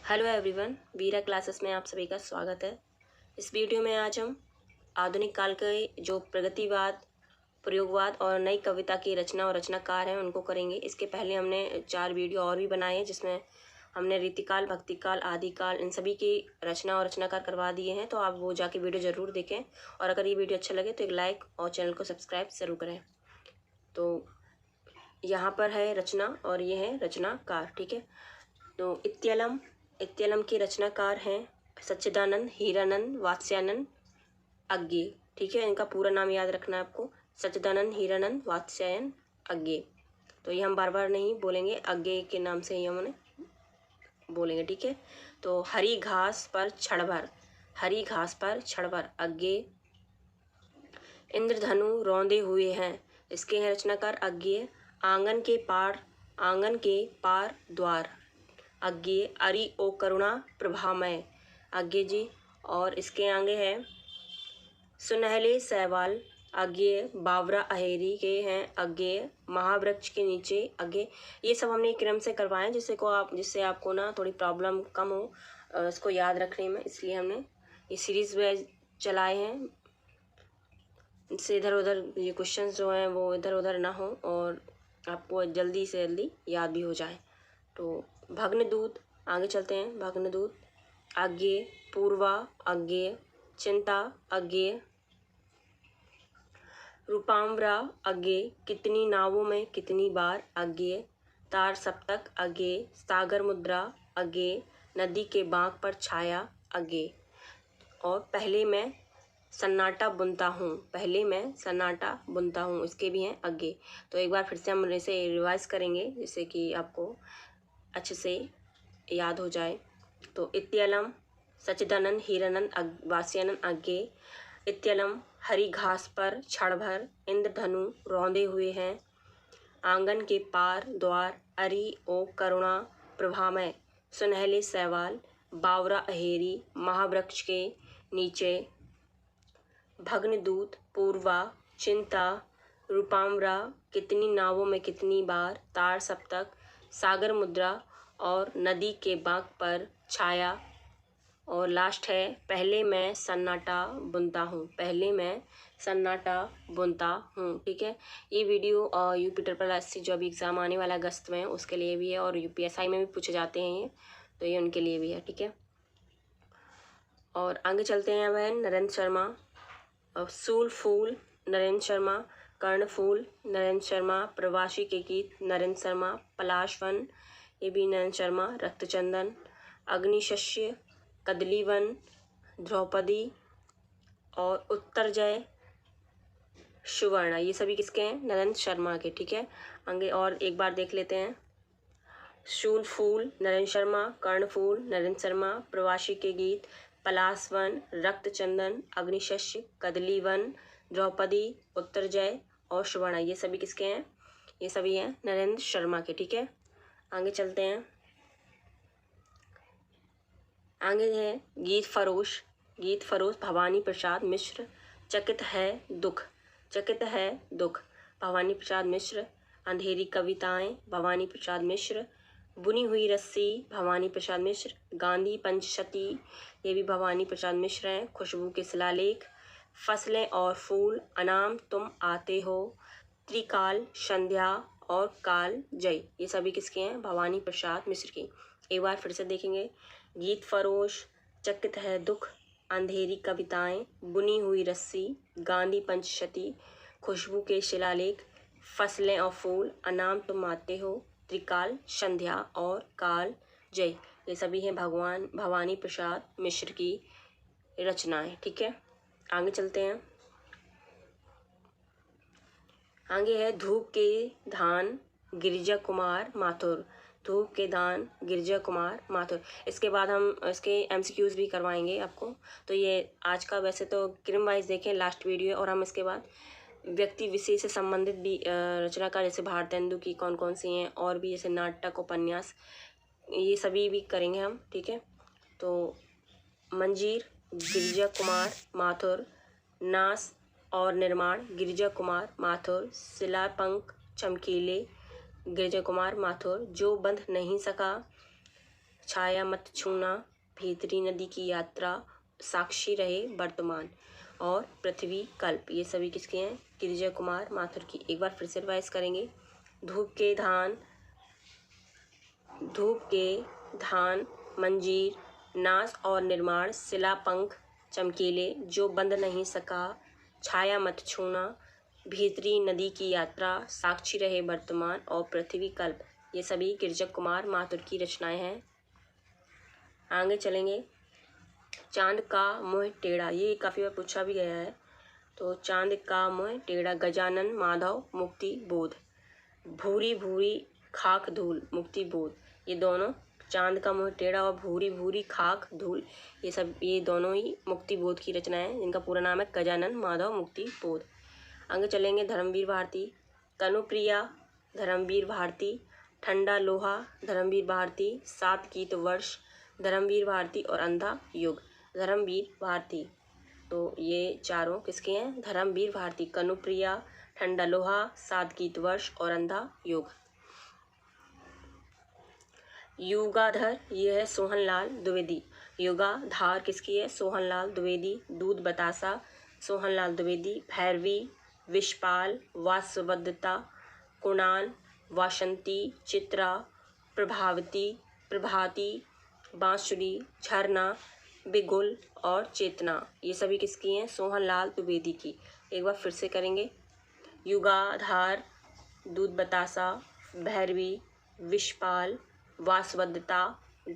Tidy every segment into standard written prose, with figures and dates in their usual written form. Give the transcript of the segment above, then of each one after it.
Hello everyone, वीरा classes में आप सभी का स्वागत है। इस वीडियो में आज हम आधुनिक काल के जो प्रगतिवाद, प्रयोगवाद और नई कविता की रचना और रचनाकार हैं उनको करेंगे। इसके पहले हमने 4 वीडियो और भी बनाए हैं जिसमें हमने रीतिकाल, भक्तिकाल, आदिकाल इन सभी की रचना और रचनाकार करवा दिए हैं। तो आप वो जाके वीडियो ज़रूर देखें और अगर ये वीडियो अच्छा लगे तो एक लाइक और चैनल को सब्सक्राइब ज़रूर करें। तो यहाँ पर है रचना और ये है रचनाकार, ठीक है। तो इत्यलम के रचनाकार हैं सच्चिदानंद हीरानंद वात्स्यायन अज्ञे, ठीक है। इनका पूरा नाम याद रखना है आपको, सच्चिदानंद हीरानंद वात्स्यायन अज्ञे। तो ये हम बार बार नहीं बोलेंगे, अज्ञे के नाम से ही हम बोलेंगे, ठीक है। तो हरी घास पर क्षण भर अज्ञे इंद्रधनु रौंदे हुए हैं, इसके हैं रचनाकार अज्ञे। आंगन के पार द्वार अज्ञे अरि ओ करुणा प्रभामय अज्ञे जी। और इसके आगे है सुनहले सैवाल अज्ञे बावरा अहेरी के हैं अज्ञे महावृक्ष के नीचे अज्ञे। ये सब हमने क्रम से करवाएं जिससे आपको ना थोड़ी प्रॉब्लम कम हो इसको याद रखने में, इसलिए हमने ये सीरीज़ में चलाए हैं। इससे इधर उधर ये क्वेश्चंस जो हैं वो इधर उधर ना हो और आपको जल्दी से जल्दी याद भी हो जाए। तो भग्नदूत, आगे चलते हैं। भग्नदूत अज्ञे पूर्वा अज्ञे चिंता अज्ञे रूपाम्बरा अज्ञे कितनी नावों में कितनी बार अज्ञे तार सप्तक अज्ञे सागर मुद्रा अज्ञे नदी के बांक पर छाया अज्ञे। और पहले मैं सन्नाटा बुनता हूँ इसके भी हैं अज्ञे। तो एक बार फिर से हम इसे रिवाइज करेंगे जिससे कि आपको अच्छे से याद हो जाए। तो इत्यलम सच्चिदानंद हीरानंद वात्स्यायन अज्ञे। इत्यलम हरी घास पर क्षण भर इंद्रधनु रौंदे हुए हैं, आंगन के पार द्वार अरि ओ करुणा प्रभामय सुनहले सैवाल बावरा अहेरी महावृक्ष के नीचे भग्नदूत पूर्वा चिंता रूपाम्बरा कितनी नावों में कितनी बार तार सप्तक सागर मुद्रा और नदी के बांक पर छाया। और लास्ट है पहले मैं सन्नाटा बुनता हूँ, ठीक है। ये वीडियो यूपी SSC जो अभी एग्ज़ाम आने वाला अगस्त में उसके लिए भी है और UPSI में भी पूछे जाते हैं ये, तो ये उनके लिए भी है, ठीक है। और आगे चलते हैं वह नरेंद्र शर्मा। सूल फूल नरेंद्र शर्मा, कर्णफूल नरेंद्र शर्मा, प्रवासी के गीत नरेंद्र शर्मा, पलाशवन ये भी नरेंद्र शर्मा, रक्तचंदन अग्निशस्य कदलीवन द्रौपदी और उत्तरजय सुवर्ण ये सभी किसके हैं? नरेंद्र शर्मा के, ठीक है। आगे और एक बार देख लेते हैं। शूल फूल नरेंद्र शर्मा, कर्णफूल नरेंद्र शर्मा, प्रवासी के गीत पलाशवन, रक्तचंदन अग्निशस्य कदलीवन द्रौपदी उत्तरजय और सुवर्ण ये सभी किसके हैं? ये सभी हैं नरेंद्र शर्मा के, ठीक है। आगे चलते हैं। आगे है गीत फरोश भवानी प्रसाद मिश्र। चकित है दुख भवानी प्रसाद मिश्र। अंधेरी कविताएं भवानी प्रसाद मिश्र। बुनी हुई रस्सी भवानी प्रसाद मिश्र। गांधी पंचशती ये भी भवानी प्रसाद मिश्र हैं। खुशबू के शिलालेख फसलें और फूल अनाम तुम आते हो। त्रिकाल संध्या और काल जय ये सभी किसके हैं? भवानी प्रसाद मिश्र की। एक बार फिर से देखेंगे। गीत फरोश, चकित है दुख, अंधेरी कविताएं, बुनी हुई रस्सी, गांधी पंचशती, खुशबू के शिलालेख, फसलें और फूल, अनाम तुम आते हो, त्रिकाल संध्या और काल जय ये सभी हैं भवानी प्रसाद मिश्र की रचनाएं, ठीक है। आगे चलते हैं। आगे है धूप के धान गिरिजा कुमार माथुर। इसके बाद हम इसके MCQs भी करवाएंगे आपको। तो ये आज का वैसे तो क्रम वाइज देखें लास्ट वीडियो है और हम इसके बाद व्यक्ति विशेष से संबंधित भी रचनाकार जैसे भारतेंदु की कौन कौन सी हैं और भी जैसे नाटक उपन्यास ये सभी भी करेंगे हम, ठीक है। तो मंजीर गिरिजा कुमार माथुर, नाश और निर्माण गिरिजा कुमार माथुर, शिलापंख चमकीले गिरिजा कुमार माथुर, जो बंध नहीं सका छाया मत छूना, भीतरी नदी की यात्रा, साक्षी रहे वर्तमान और पृथ्वी कल्प। ये सभी किसके हैं? गिरिजा कुमार माथुर की। एक बार फिर से रिवाइज करेंगे। धूप के धान मंजीर, नाश और निर्माण, शिला पंख चमकीले, जो बंद नहीं सका, छाया मत छूना, भीतरी नदी की यात्रा, साक्षी रहे वर्तमान और पृथ्वी कल्प। ये सभी गिरिजा कुमार माथुर की रचनाएं हैं। आगे चलेंगे। चांद का मुँह टेढ़ा, ये काफ़ी बार पूछा भी गया है। तो चांद का मुँह टेढ़ा, गजानन माधव मुक्ति बोध। भूरी भूरी खाक धूल, मुक्ति बोध। ये दोनों, चांद का मुँह टेढ़ा और भूरी भूरी खाक धूल, ये दोनों ही मुक्ति बोध की रचनाएं हैं, जिनका पूरा नाम है गजानन माधव मुक्ति बोध। आगे चलेंगे। धर्मवीर भारती। कनुप्रिया धर्मवीर भारती, ठंडा लोहा धर्मवीर भारती, 7 गीत वर्ष धर्मवीर भारती और अंधा युग धर्मवीर भारती। तो ये चारों किसके हैं? धर्मवीर भारती। कनुप्रिया, ठंडा लोहा, 7 गीत वर्ष और अंधा युग। युगाधर, ये है सोहनलाल द्विवेदी। युगाधार किसकी है? सोहनलाल द्विवेदी। दूध बतासा, सोहनलाल द्विवेदी। भैरवी, विषपाल, वासवदत्ता, कुणाल, वासंती, चित्रा, प्रभाती, बांसुरी, झरना, बिगुल और चेतना। ये सभी किसकी हैं? सोहनलाल द्विवेदी की। एक बार फिर से करेंगे। युगाधार, दूध बतासा, भैरवी, विषपाल, वासवदत्ता,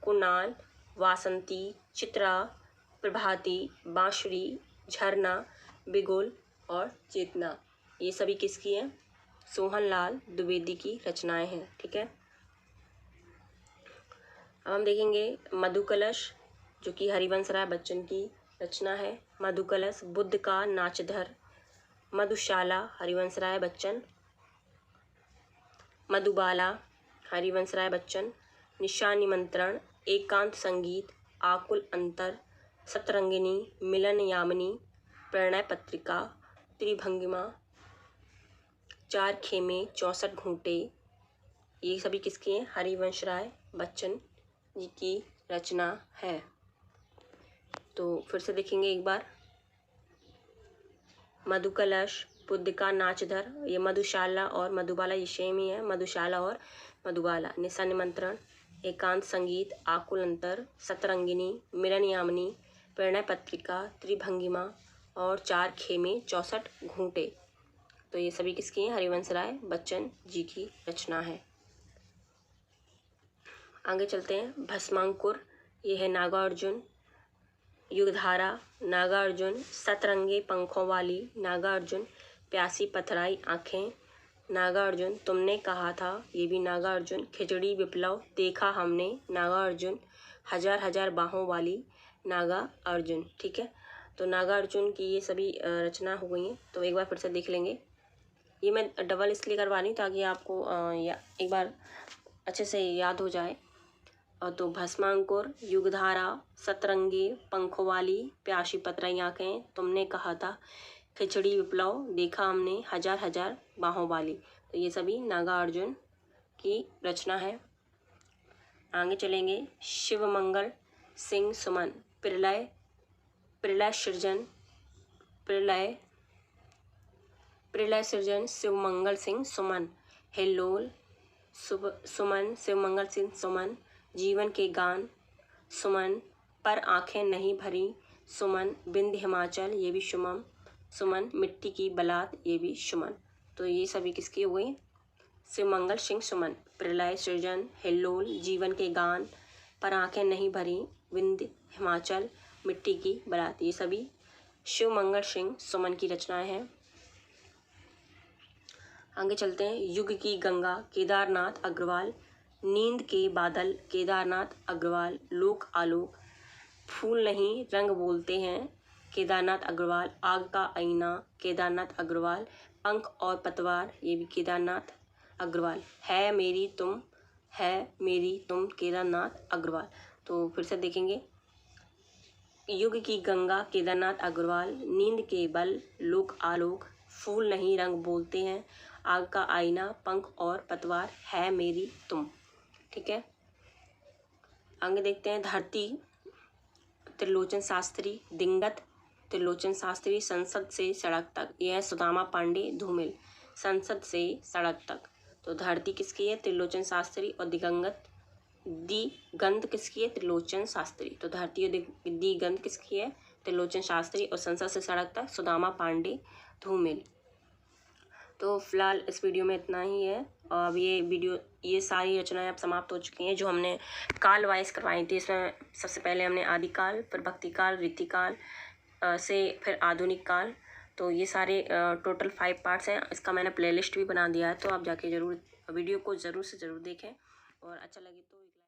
कुणाल, वासंती, चित्रा, प्रभाती, बांसुरी, झरना, बिगुल और चेतना। ये सभी किसकी हैं? सोहनलाल द्विवेदी की रचनाएं हैं। ठीक है। अब हम देखेंगे मधुकलश, जो कि हरिवंश राय बच्चन की रचना है। मधुकलश, बुद्ध का नाचधर, मधुशाला, हरिवंश राय बच्चन। मधुबाला, हरिवंश राय बच्चन। निशा निमंत्रण, एकांत संगीत, आकुल अंतर, सतरंगिनी, मिलन यामिनी, प्रणय पत्रिका, त्रिभंगिमा, 4 खेमे, 64 घूंटे। ये सभी किसकी हैं? हरिवंश राय बच्चन जी की रचना है। तो फिर से देखेंगे एक बार। मधुकलश, बुद्ध का नाचधर, ये मधुशाला और मधुबाला ये सेम ही है, मधुशाला और मधुबाला। निशा निमंत्रण, एकांत संगीत, आकुल अंतर, सतरंगिनी, मिलन यामिनी, प्रणय पत्रिका, त्रिभंगिमा और 4 खेमे, 64 घूंटे। तो ये सभी किसकी हैं? हरिवंश राय बच्चन जी की रचना है। आगे चलते हैं। भस्मांकुर, ये है नागार्जुन। युगधारा, नागार्जुन। सतरंगे पंखों वाली, नागार्जुन। प्यासी पथराई आँखें, नागार्जुन। तुमने कहा था, ये भी नागार्जुन। खिचड़ी विप्लव देखा हमने, नागार्जुन। हजार हजार बाहों वाली, नागार्जुन। ठीक है। तो नागार्जुन की ये सभी रचना हो गई हैं। तो एक बार फिर से देख लेंगे। ये मैं डबल इसलिए करवा रही हूँ ताकि आपको एक बार अच्छे से याद हो जाए। तो भस्मांकुर, युगधारा, सतरंगी, पंखों वाली, प्यासी पतराई आँखें, तुमने कहा था, खिचड़ी विप्लव देखा हमने, हजार हजार बाहों वाली। तो ये सभी नागार्जुन की रचना है। आगे चलेंगे। शिवमंगल सिंह सुमन, प्रलय सृजन शिवमंगल सिंह सुमन। हिल्लोल सुमन, शिवमंगल सिंह सुमन। जीवन के गान सुमन। पर आँखें नहीं भरी सुमन। बिंद हिमाचल, ये भी सुमन। मिट्टी की बलात, ये भी सुमन। तो ये सभी किसकी हो गई? शिवमंगल सिंह सुमन। प्रलय सृजन, हिल्लोल, जीवन के गान, पर आँखें नहीं भरी, बिंद हिमाचल, मिट्टी की बरात, ये सभी शिवमंगल सिंह सुमन की रचनाएं हैं। आगे चलते हैं। युग की गंगा, केदारनाथ अग्रवाल। नींद के बादल, केदारनाथ अग्रवाल। लोक आलोक, फूल नहीं रंग बोलते हैं, केदारनाथ अग्रवाल। आग का आईना, केदारनाथ अग्रवाल। पंख और पतवार, ये भी केदारनाथ अग्रवाल। है मेरी तुम, केदारनाथ अग्रवाल। तो फिर से देखेंगे। युग की गंगा, केदारनाथ अग्रवाल। नींद के बल, लोक आलोक, फूल नहीं रंग बोलते हैं, आग का आईना, पंख और पतवार, है मेरी तुम। ठीक है। आगे देखते हैं धरती त्रिलोचन शास्त्री, दिगंत त्रिलोचन शास्त्री, संसद से सड़क तक, यह है सुदामा पांडे धूमिल। संसद से सड़क तक, तो धरती किसकी है? त्रिलोचन शास्त्री। और दिगंत किसकी है? त्रिलोचन शास्त्री। तो धरती और दिगंत किसकी है? त्रिलोचन शास्त्री। और संसद से सड़क तक सुदामा पांडे धूमिल। तो फिलहाल इस वीडियो में इतना ही है। अब ये सारी रचनाएं अब समाप्त हो चुकी हैं जो हमने काल वाइज करवाई थी। इसमें सबसे पहले हमने आदिकाल, फिर भक्तिकाल, रीतिकाल से फिर आधुनिक काल। तो ये सारे टोटल 5 पार्ट्स हैं। इसका मैंने प्लेलिस्ट भी बना दिया है, तो आप जाके ज़रूर वीडियो को ज़रूर से ज़रूर देखें और अच्छा लगे तो